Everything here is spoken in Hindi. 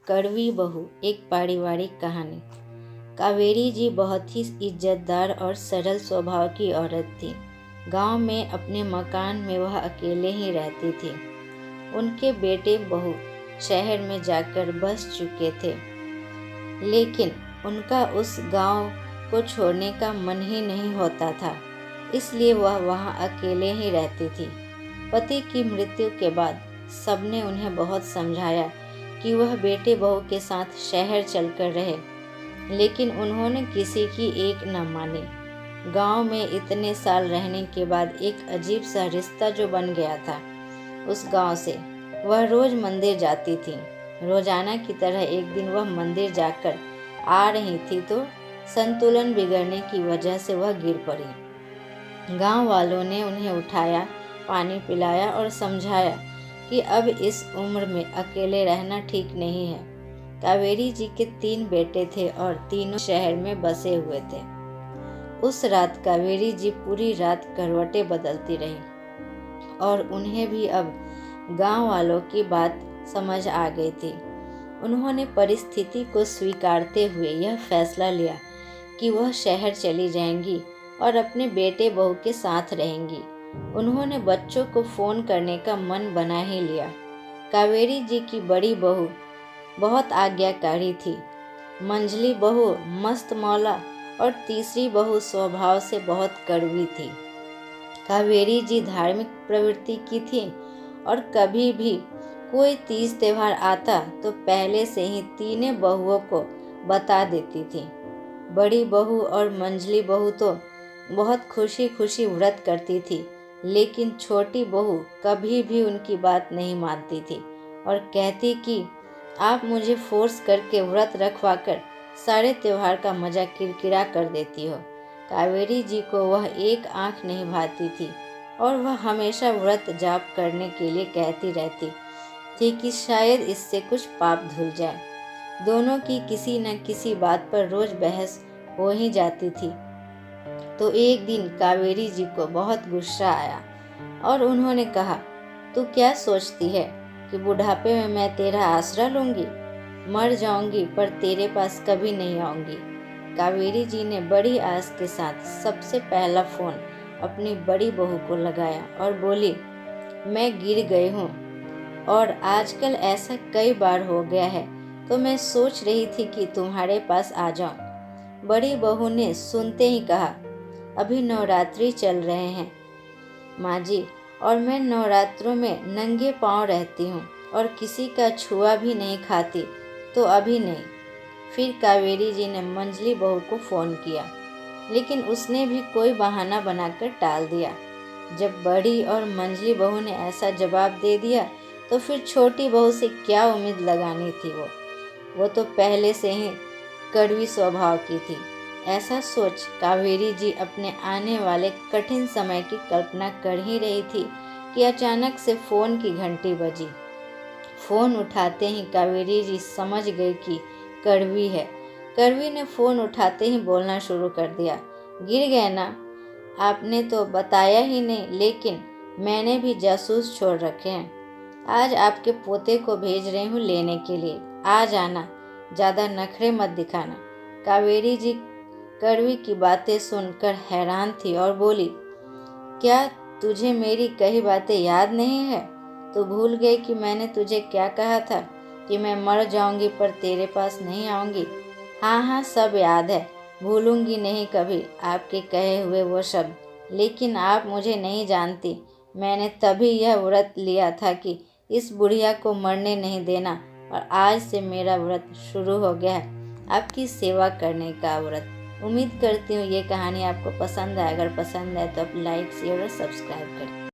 कड़वी बहू, एक पारिवारिक कहानी। कावेरी जी बहुत ही इज्जतदार और सरल स्वभाव की औरत थी। गांव में अपने मकान में वह अकेले ही रहती थी। उनके बेटे बहू शहर में जाकर बस चुके थे, लेकिन उनका उस गांव को छोड़ने का मन ही नहीं होता था, इसलिए वह वहां अकेले ही रहती थी। पति की मृत्यु के बाद सबने उन्हें बहुत समझाया कि वह बेटे बहू के साथ शहर चलकर रहे, लेकिन उन्होंने किसी की एक न मानी। गांव में इतने साल रहने के बाद एक अजीब सा रिश्ता जो बन गया था उस गांव से, वह रोज मंदिर जाती थी। रोजाना की तरह एक दिन वह मंदिर जाकर आ रही थी तो संतुलन बिगड़ने की वजह से वह गिर पड़ी। गांव वालों ने उन्हें उठाया, पानी पिलाया और समझाया कि अब इस उम्र में अकेले रहना ठीक नहीं है। कावेरी जी के 3 बेटे थे और तीनों शहर में बसे हुए थे। उस रात कावेरी जी पूरी रात करवटें बदलती रही और उन्हें भी अब गांव वालों की बात समझ आ गई थी। उन्होंने परिस्थिति को स्वीकारते हुए यह फैसला लिया कि वह शहर चली जाएंगी और अपने बेटे बहू के साथ रहेंगी। उन्होंने बच्चों को फ़ोन करने का मन बना ही लिया। कावेरी जी की बड़ी बहू बहुत आज्ञाकारी थी, मंझली बहू मस्त मौला और तीसरी बहू स्वभाव से बहुत कड़वी थी। कावेरी जी धार्मिक प्रवृत्ति की थी और कभी भी कोई तीज त्योहार आता तो पहले से ही तीनों बहुओं को बता देती थी। बड़ी बहू और मंझली बहू तो बहुत खुशी खुशी व्रत करती थी, लेकिन छोटी बहू कभी भी उनकी बात नहीं मानती थी और कहती कि आप मुझे फोर्स करके व्रत रखवाकर सारे त्योहार का मजा किरकिरा कर देती हो। कावेरी जी को वह एक आंख नहीं भाती थी और वह हमेशा व्रत जाप करने के लिए कहती रहती थी कि शायद इससे कुछ पाप धुल जाए। दोनों की किसी न किसी बात पर रोज बहस हो ही जाती थी। तो एक दिन कावेरी जी को बहुत गुस्सा आया और उन्होंने कहा, तू क्या सोचती है कि बुढ़ापे में मैं तेरा आसरा लूंगी? मर जाऊंगी पर तेरे पास कभी नहीं आऊंगी। कावेरी जी ने बड़ी आस के साथ सबसे पहला फ़ोन अपनी बड़ी बहू को लगाया और बोली, मैं गिर गई हूँ और आजकल ऐसा कई बार हो गया है, तो मैं सोच रही थी कि तुम्हारे पास आ जाऊं। बड़ी बहू ने सुनते ही कहा, अभी नवरात्रि चल रहे हैं माँ जी, और मैं नवरात्रों में नंगे पांव रहती हूँ और किसी का छुआ भी नहीं खाती, तो अभी नहीं। फिर कावेरी जी ने मंझली बहू को फ़ोन किया, लेकिन उसने भी कोई बहाना बनाकर टाल दिया। जब बड़ी और मंझली बहू ने ऐसा जवाब दे दिया तो फिर छोटी बहू से क्या उम्मीद लगानी थी? वो तो पहले से ही कड़वी स्वभाव की थी। ऐसा सोच कावेरी जी अपने आने वाले कठिन समय की कल्पना कर ही रही थी कि अचानक से फ़ोन की घंटी बजी। फ़ोन उठाते ही कावेरी जी समझ गई कि कड़वी है। कड़वी ने फ़ोन उठाते ही बोलना शुरू कर दिया, गिर गए ना? आपने तो बताया ही नहीं, लेकिन मैंने भी जासूस छोड़ रखे हैं। आज आपके पोते को भेज रही हूँ लेने के लिए, आ जाना, ज़्यादा नखरे मत दिखाना। कावेरी जी कड़वी की बातें सुनकर हैरान थी और बोली, क्या तुझे मेरी कही बातें याद नहीं है? तू भूल गई कि मैंने तुझे क्या कहा था कि मैं मर जाऊंगी पर तेरे पास नहीं आऊंगी? हाँ हाँ, सब याद है, भूलूंगी नहीं कभी आपके कहे हुए वो शब्द। लेकिन आप मुझे नहीं जानती, मैंने तभी यह व्रत लिया था कि इस बुढ़िया को मरने नहीं देना, और आज से मेरा व्रत शुरू हो गया है, आपकी सेवा करने का व्रत। उम्मीद करती हूँ ये कहानी आपको पसंद आए। अगर पसंद आए तो आप लाइक, शेयर और सब्सक्राइब करें।